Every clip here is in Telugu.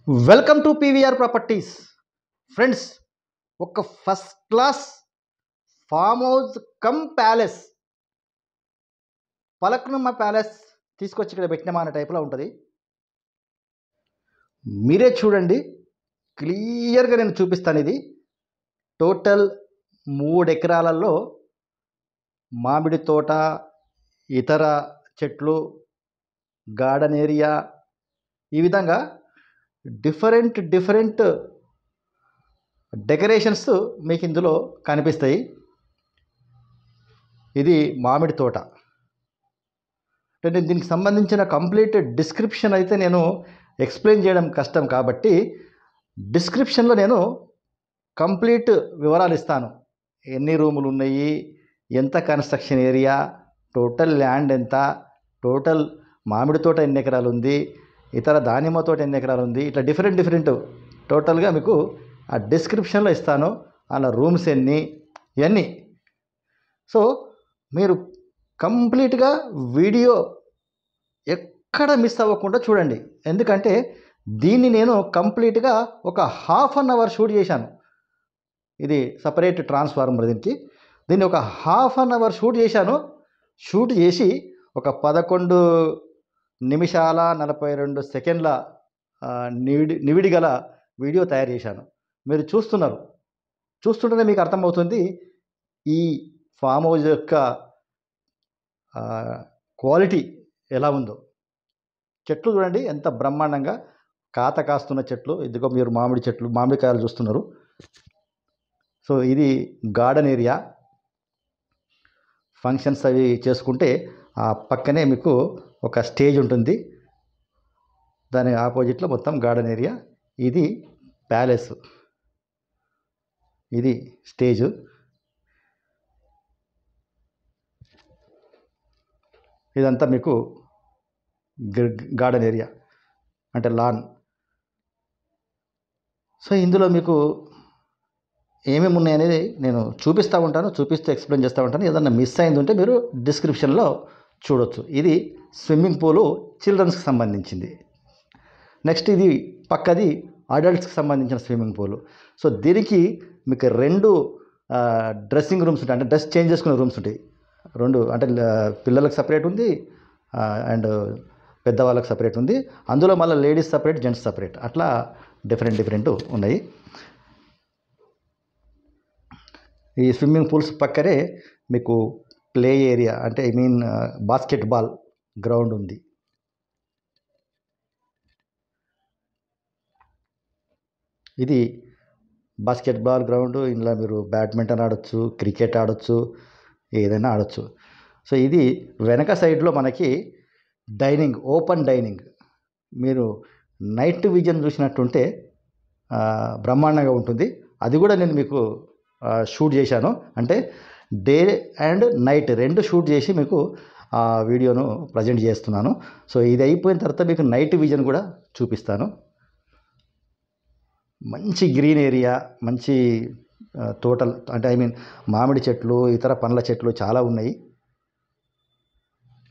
Welcome to PVR properties. Friends, ఒక first class farm house come palace, Palaknuma palace తీసుకొచ్చి ఇక్కడ పెట్టినామా అనే టైప్లో ఉంటుంది. మీరే చూడండి, క్లియర్గా నేను చూపిస్తాను. ఇది టోటల్ 3 ఎకరాలలో మామిడి తోట, ఇతర చెట్లు, గార్డెన్ ఏరియా, ఈ విధంగా డిఫరెంట్ డెకరేషన్స్ మీకు ఇందులో కనిపిస్తాయి. ఇది మామిడి తోట. అంటే దీనికి సంబంధించిన కంప్లీట్ డిస్క్రిప్షన్ అయితే నేను ఎక్స్ప్లెయిన్ చేయడం కష్టం, కాబట్టి డిస్క్రిప్షన్లో నేను కంప్లీట్ వివరాలు ఇస్తాను. ఎన్ని రూములు ఉన్నాయి, ఎంత కన్స్ట్రక్షన్ ఏరియా, టోటల్ ల్యాండ్ ఎంత, టోటల్ మామిడి తోట ఎన్ని ఎకరాలు ఉంది, ఇతర దానిమ్మ తోట ఎన్ని ఎకరాలు ఉంది, ఇట్లా డిఫరెంట్ టోటల్గా మీకు ఆ డిస్క్రిప్షన్లో ఇస్తాను. అలా రూమ్స్ ఎన్ని, ఇవన్నీ. సో మీరు కంప్లీట్గా వీడియో ఎక్కడ మిస్ అవ్వకుండా చూడండి. ఎందుకంటే దీన్ని నేను కంప్లీట్గా ఒక ½ అన్ అవర్ షూట్ చేశాను. ఇది సపరేట్ ట్రాన్స్ఫార్మర్. దీన్ని ఒక ½ అన్ అవర్ షూట్ చేశాను. షూట్ చేసి ఒక 11 నిమిషాల 42 సెకండ్ల నివిడి గల వీడియో తయారు చేశాను. మీరు చూస్తుంటేనే మీకు అర్థమవుతుంది ఈ ఫామ్ హౌస్ యొక్క క్వాలిటీ ఎలా ఉందో. చెట్లు చూడండి ఎంత బ్రహ్మాండంగా కాస్తున్న చెట్లు. ఇదిగో మీరు మామిడికాయలు చూస్తున్నారు. సో ఇది గార్డెన్ ఏరియా. ఫంక్షన్స్ అవి చేసుకుంటే ఆ పక్కనే మీకు ఒక స్టేజ్ ఉంటుంది. దాని ఆపోజిట్లో మొత్తం గార్డెన్ ఏరియా. ఇది ప్యాలెస్, ఇది స్టేజ్. ఇదంతా మీకు గార్డెన్ ఏరియా అంటే లాన్. సో ఇందులో మీకు ఏమేమి ఉన్నాయనేది నేను చూపిస్తూ ఎక్స్ప్లెయిన్ చేస్తూ ఉంటాను. ఏదన్నా మిస్ అయింది ఉంటే మీరు డిస్క్రిప్షన్లో చూడొచ్చు. ఇది స్విమ్మింగ్ పూలు చిల్డ్రన్స్కి సంబంధించింది. నెక్స్ట్ ఇది పక్కది అడల్ట్స్కి సంబంధించిన స్విమ్మింగ్ పూలు. సో దీనికి మీకు 2 డ్రెస్సింగ్ రూమ్స్ ఉంటాయి, అంటే డ్రెస్ చేంజ్ చేసుకునే రూమ్స్ ఉంటాయి. 2 అంటే పిల్లలకు సపరేట్ ఉంది అండ్ పెద్దవాళ్ళకి సపరేట్ ఉంది. అందులో మళ్ళీ లేడీస్ సపరేట్, జెంట్స్ సపరేట్, అట్లా డిఫరెంట్ ఉన్నాయి. ఈ స్విమ్మింగ్ పూల్స్ పక్కనే మీకు ప్లే ఏరియా అంటే బాస్కెట్బాల్ గ్రౌండ్ ఉంది. ఇది బాస్కెట్బాల్ గ్రౌండ్. ఇందులో మీరు బ్యాడ్మింటన్ ఆడొచ్చు, క్రికెట్ ఆడొచ్చు, ఏదైనా ఆడొచ్చు. సో ఇది వెనక సైడ్లో మనకి ఓపెన్ డైనింగ్. మీరు నైట్ విజన్ చూసినట్టుంటే బ్రహ్మాండంగా ఉంటుంది. అది కూడా నేను మీకు షూట్ చేశాను. అంటే డే అండ్ నైట్ 2 షూట్ చేసి మీకు ఆ వీడియోను ప్రజెంట్ చేస్తున్నాను. సో ఇది అయిపోయిన తర్వాత మీకు నైట్ విజన్ కూడా చూపిస్తాను. మంచి గ్రీన్ ఏరియా, మంచి తోటలు అంటే మామిడి చెట్లు, ఇతర పండ్ల చెట్లు చాలా ఉన్నాయి.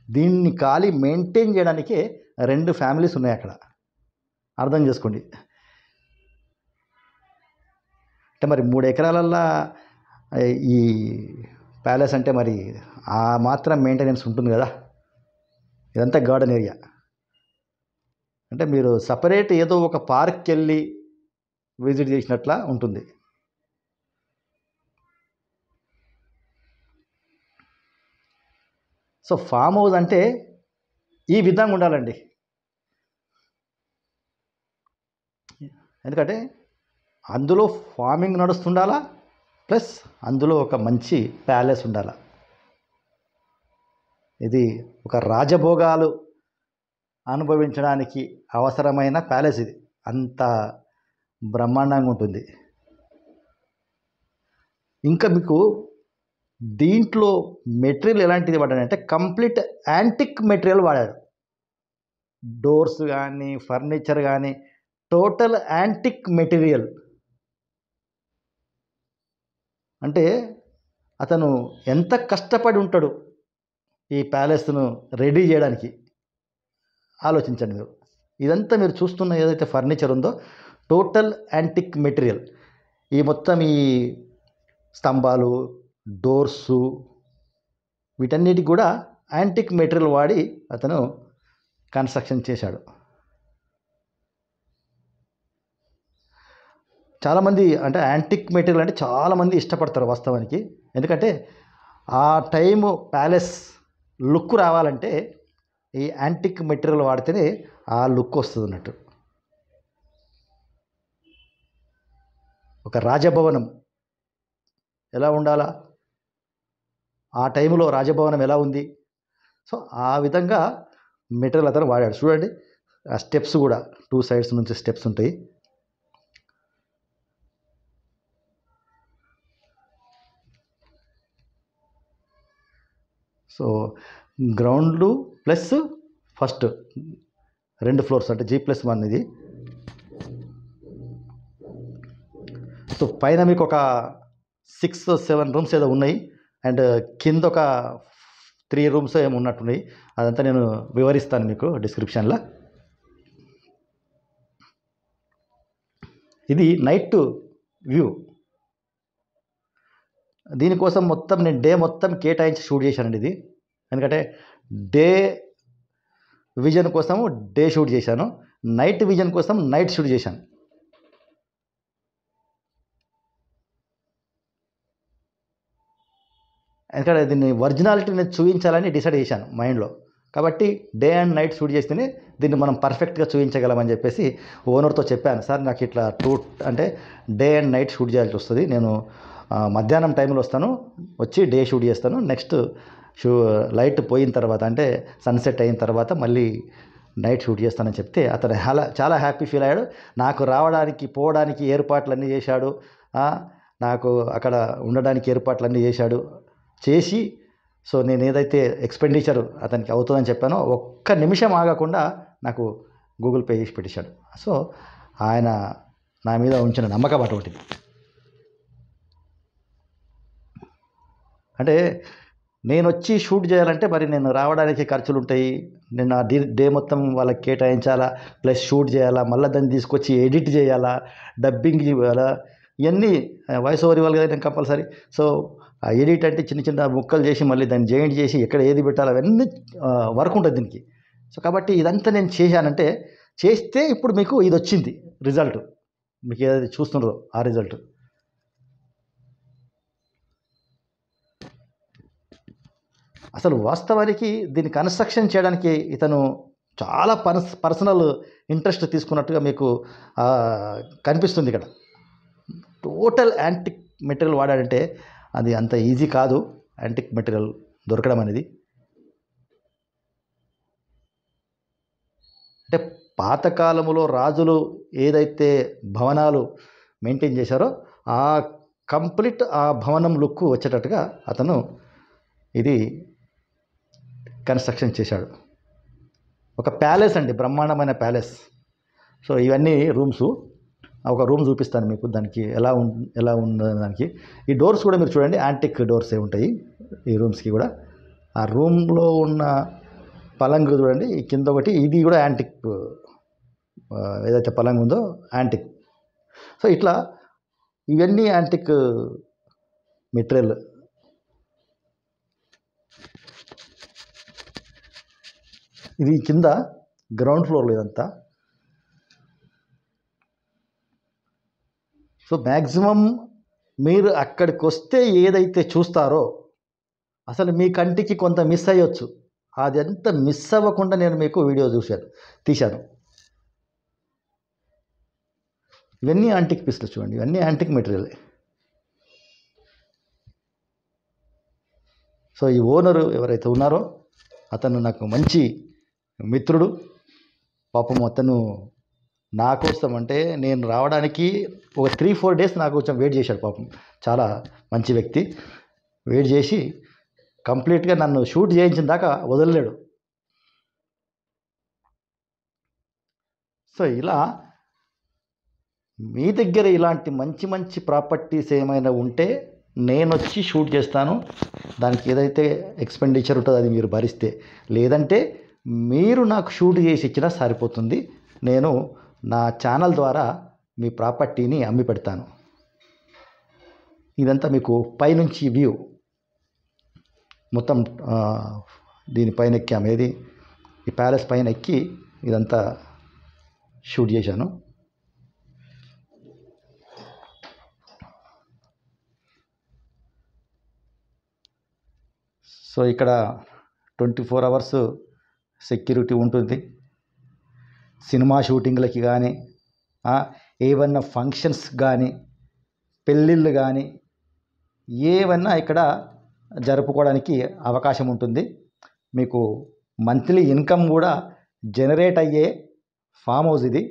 దీన్ని ఖాళీ మెయింటైన్ చేయడానికే 2 ఫ్యామిలీస్ ఉన్నాయి అక్కడ. అర్థం చేసుకోండి. అంటే మరి 3 ఎకరాలల్లో ఈ ప్యాలెస్ అంటే మరి ఆ మాత్రం మెయింటెనెన్స్ ఉంటుంది కదా. ఇదంతా గార్డెన్ ఏరియా. అంటే మీరు సపరేట్ ఏదో ఒక పార్క్కి వెళ్ళి విజిట్ చేసినట్లా ఉంటుంది. సో ఫామ్ హౌస్ అంటే ఈ విధంగా ఉండాలండి. ఎందుకంటే అందులో ఫార్మింగ్ నడుస్తుండాలా, ప్లస్ అందులో ఒక మంచి ప్యాలెస్ ఉండాలా. ఇది ఒక రాజభోగాలు అనుభవించడానికి అవసరమైన ప్యాలెస్. ఇది అంత బ్రహ్మాండంగా ఉంటుంది. ఇంకా మీకు దీంట్లో మెటీరియల్ ఎలాంటిది వాడాడంటే కంప్లీట్ యాంటిక్ మెటీరియల్ వాడాడు. డోర్స్ కానీ, ఫర్నిచర్ కానీ టోటల్ యాంటిక్ మెటీరియల్. అంటే అతను ఎంత కష్టపడి ఉంటాడు ఈ ప్యాలెస్ను రెడీ చేయడానికి ఆలోచించండి మీరు. ఇదంతా మీరు చూస్తున్న ఏదైతే ఫర్నిచర్ ఉందో టోటల్ యాంటిక్ మెటీరియల్. ఈ మొత్తం ఈ స్తంభాలు, డోర్సు, వీటన్నిటికి కూడా యాంటిక్ మెటీరియల్ వాడి అతను కన్స్ట్రక్షన్ చేశాడు. చాలామంది అంటే యాంటిక్ మెటీరియల్ అంటే చాలామంది ఇష్టపడతారు వాస్తవానికి. ఎందుకంటే ఆ టైము ప్యాలెస్ లుక్ రావాలంటే ఈ యాంటిక్ మెటీరియల్ వాడితేనే ఆ లుక్ వస్తుంది అన్నట్టు. ఒక రాజభవనం ఎలా ఉండాలా, ఆ టైంలో రాజభవనం ఎలా ఉంది, సో ఆ విధంగా మెటీరియల్ అతను వాడాడు. చూడండి ఆ స్టెప్స్ కూడా 2 సైడ్స్ నుంచి స్టెప్స్ ఉంటాయి. So ground plus first 2 floors అంటే G+1 ఇది. సో పైన మీకు ఒక 6-7 రూమ్స్ ఏదో ఉన్నాయి, అండ్ కింద ఒక 3 రూమ్స్ ఏమో ఉన్నట్టున్నాయి. అదంతా నేను వివరిస్తాను మీకు డిస్క్రిప్షన్లో. ఇది నైట్ వ్యూ. దీనికోసం మొత్తం నేను డే మొత్తం కేటాయించి షూట్ చేశానండి ఇది. ఎందుకంటే డే విజన్ కోసం డే షూట్ చేశాను, నైట్ విజన్ కోసం నైట్ షూట్ చేశాను. ఎందుకంటే దీన్ని ఒరిజినాలిటీని చూపించాలని డిసైడ్ చేశాను మైండ్లో. కాబట్టి డే అండ్ నైట్ షూట్ చేస్తేనే దీన్ని మనం పర్ఫెక్ట్గా చూపించగలమని చెప్పేసి ఓనర్తో చెప్పాను. సార్ నాకు ఇట్లా అంటే డే అండ్ నైట్ షూట్ చేయాల్సి వస్తుంది, నేను మధ్యాహ్నం టైంలో వస్తాను, వచ్చి డే షూట్ చేస్తాను, నెక్స్ట్ లైట్ పోయిన తర్వాత అంటే సన్సెట్ అయిన తర్వాత మళ్ళీ నైట్ షూట్ చేస్తానని చెప్తే అతను చాలా హ్యాపీ ఫీల్ అయ్యాడు. నాకు రావడానికి పోవడానికి ఏర్పాట్లన్నీ చేశాడు, నాకు అక్కడ ఉండడానికి ఏర్పాట్లన్నీ చేసి సో నేను ఏదైతే ఎక్స్పెండిచర్ అతనికి అవుతుందని చెప్పానో ఒక్క నిమిషం ఆగకుండా నాకు గూగుల్ పే చేసి పెట్టేశాడు. సో ఆయన నా మీద ఉంచిన నమ్మకం అటువంటిది. అంటే నేను వచ్చి షూట్ చేయాలంటే మరి నేను రావడానికి ఖర్చులు ఉంటాయి, నేను ఆ డే మొత్తం వాళ్ళకి కేటాయించాలా, ప్లస్ షూట్ చేయాలా, మళ్ళీ దాన్ని తీసుకొచ్చి ఎడిట్ చేయాలా, డబ్బింగ్ ఇవ్వాలా, ఇవన్నీ వాయిస్ ఓవర్ ఇవ్వాలి కదా నేను కంపల్సరీ. సో ఆ ఎడిట్ అంటే చిన్న చిన్న ముక్కలు చేసి మళ్ళీ దాన్ని జాయింట్ చేసి ఎక్కడ ఏది పెట్టాలి అవన్నీ వర్క్ ఉంటుంది దీనికి. సో కాబట్టి ఇదంతా నేను చేశానంటే చేస్తే ఇప్పుడు మీకు ఇది వచ్చింది రిజల్ట్, మీకు ఏదైతే చూస్తున్నారో ఆ రిజల్ట్. అసలు వాస్తవానికి దీన్ని కన్స్ట్రక్షన్ చేయడానికి ఇతను చాలా పర్సనల్ ఇంట్రెస్ట్ తీసుకున్నట్టుగా మీకు కనిపిస్తుంది ఇక్కడ. టోటల్ యాంటిక్ మెటీరియల్ వాడాడంటే అది అంత ఈజీ కాదు యాంటిక్ మెటీరియల్ దొరకడం అనేది. అంటే పాతకాలంలో రాజులు ఏదైతే భవనాలు మెయింటైన్ చేశారో ఆ కంప్లీట్ ఆ భవనం లుక్ వచ్చేటట్టుగా అతను ఇది కన్స్ట్రక్షన్ చేశాడు. ఒక ప్యాలెస్ అండి, బ్రహ్మాండమైన ప్యాలెస్. సో ఇవన్నీ రూమ్స్, ఒక రూమ్ చూపిస్తాను మీకు దానికి ఎలా ఉందో దానికి. ఈ డోర్స్ కూడా మీరు చూడండి యాంటిక్ డోర్స్ ఉంటాయి ఈ రూమ్స్కి కూడా. ఆ రూమ్లో ఉన్న పలంగ్ చూడండి, ఈ కింద ఒకటి, ఇది కూడా యాంటిక్, ఏదైతే పలంగ్ ఉందో యాంటిక్. సో ఇట్లా ఇవన్నీ యాంటిక్ మెటీరియల్. ఇది కింద గ్రౌండ్ ఫ్లోర్లో ఇదంతా. సో మ్యాక్సిమం మీరు అక్కడికి వస్తే ఏదైతే చూస్తారో అసలు మీ కంటికి కొంత మిస్ అయ్యొచ్చు, అదంతా మిస్ అవ్వకుండా నేను మీకు వీడియో తీశాను. ఇవన్నీ యాంటిక్ పీస్లు చూడండి, ఇవన్నీ యాంటిక్ మెటీరియలే. సో ఈ ఓనరు ఎవరైతే ఉన్నారో అతను నాకు మంచి మిత్రుడు. పాపం అతను నా కోసం అంటే నేను రావడానికి ఒక 3-4 డేస్ నాకు కొంచెం వెయిట్ చేశాడు. పాపం చాలా మంచి వ్యక్తి, వెయిట్ చేసి కంప్లీట్గా నన్ను షూట్ చేయించిన దాకా వదలలేడు. సో ఇలా మీ దగ్గర ఇలాంటి మంచి మంచి ప్రాపర్టీస్ ఏమైనా ఉంటే నేను వచ్చి షూట్ చేస్తాను. దానికి ఏదైతే ఎక్స్పెండిచర్ ఉంటుందో అది మీరు భరిస్తే, లేదంటే మీరు నాకు షూట్ చేసి ఇచ్చినా సరిపోతుంది. నేను నా ఛానల్ ద్వారా మీ ప్రాపర్టీని అమ్మి పెడతాను. ఇదంతా మీకు పైనుంచి వ్యూ మొత్తం దీనిపైన ఎక్కాము. ఏది ఈ ప్యాలెస్ పైన ఎక్కి ఇదంతా షూట్ చేశాను. సో ఇక్కడ 24 అవర్స్ సెక్యూరిటీ ఉంటుంది. సినిమా షూటింగ్లకి కానీ, ఏవన్నా ఫంక్షన్స్ కానీ, పెళ్ళిళ్ళు కానీ ఏవన్నా ఇక్కడ జరుపుకోవడానికి అవకాశం ఉంటుంది. మీకు మంత్లీ ఇన్కమ్ కూడా జనరేట్ అయ్యే ఫామ్ హౌస్ ఇది.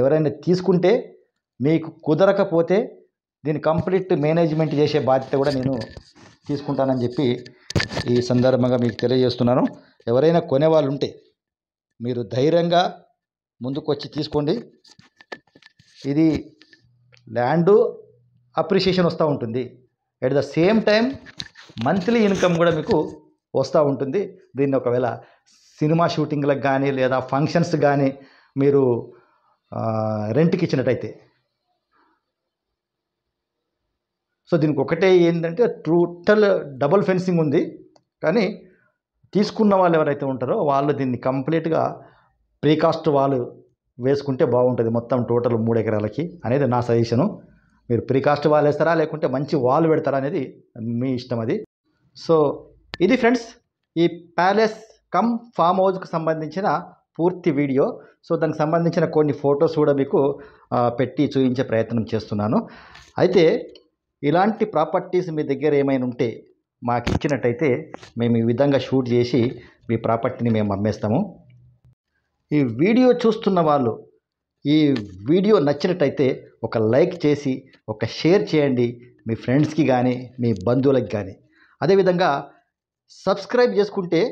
ఎవరైనా తీసుకుంటే మీకు కుదరకపోతే దీన్ని కంప్లీట్ మేనేజ్మెంట్ చేసే బాధ్యత కూడా నేను తీసుకుంటానని చెప్పి ఈ సందర్భంగా మీకు తెలియజేస్తున్నాను. ఎవరైనా కొనేవాళ్ళు ఉంటే మీరు ధైర్యంగా ముందుకు వచ్చి తీసుకోండి. ఇది ల్యాండ్ అప్రిషియేషన్ వస్తూ ఉంటుంది. At the same time monthly income కూడా మీకు వస్తూ ఉంటుంది. దీన్ని ఒకవేళ సినిమా షూటింగ్లకు కానీ లేదా ఫంక్షన్స్ కానీ మీరు రెంట్కి ఇచ్చినట్టయితే. సో దీనికి ఒకటే ఏంటంటే టోటల్ డబుల్ ఫెన్సింగ్ ఉంది. కానీ తీసుకున్న వాళ్ళు ఎవరైతే ఉంటారో వాళ్ళు దీన్ని కంప్లీట్గా ప్రీకాస్ట్ వాల్ వేసుకుంటే బాగుంటుంది. మొత్తం టోటల్ 3 ఎకరాలకి అనేది నా సజెషను. మీరు ప్రీకాస్ట్ వాల్ వేస్తారా లేకుంటే మంచి వాల్ పెడతారా అనేది మీ ఇష్టం అది. సో ఇది ఫ్రెండ్స్ ఈ ప్యాలెస్ కమ్ ఫామ్ హౌస్కి సంబంధించిన పూర్తి వీడియో. సో దానికి సంబంధించిన కొన్ని ఫొటోస్ కూడా మీకు పెట్టి చూపించే ప్రయత్నం చేస్తున్నాను. అయితే ఇలాంటి ప్రాపర్టీస్ మీ దగ్గర ఏమైనా ఉంటే మాకు ఇచ్చినట్టయితే మేము ఈ విధంగా షూట్ చేసి మీ ప్రాపర్టీని మేము అమ్మేస్తాము. ఈ వీడియో చూస్తున్న వాళ్ళు ఈ వీడియో నచ్చినట్టయితే ఒక లైక్ చేసి ఒక షేర్ చేయండి మీ ఫ్రెండ్స్కి కానీ మీ బంధువులకి కానీ. అదేవిధంగా సబ్స్క్రైబ్ చేసుకుంటే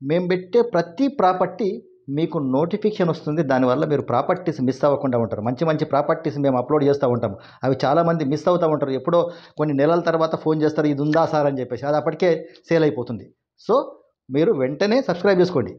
మేము పెట్టే ప్రతి ప్రాపర్టీ మీకు నోటిఫికేషన్ వస్తుంది. దానివల్ల మీరు ప్రాపర్టీస్ మిస్ అవ్వకుండా ఉంటారు. మంచి మంచి ప్రాపర్టీస్ మేము అప్లోడ్ చేస్తూ ఉంటాము. అవి చాలామంది మిస్ అవుతూ ఉంటారు. ఎప్పుడో కొన్ని నెలల తర్వాత ఫోన్ చేస్తారు, ఇది ఉందా సార్ అని చెప్పేసి. అది అప్పటికే సేల్ అయిపోతుంది. సో మీరు వెంటనే సబ్స్క్రైబ్ చేసుకోండి.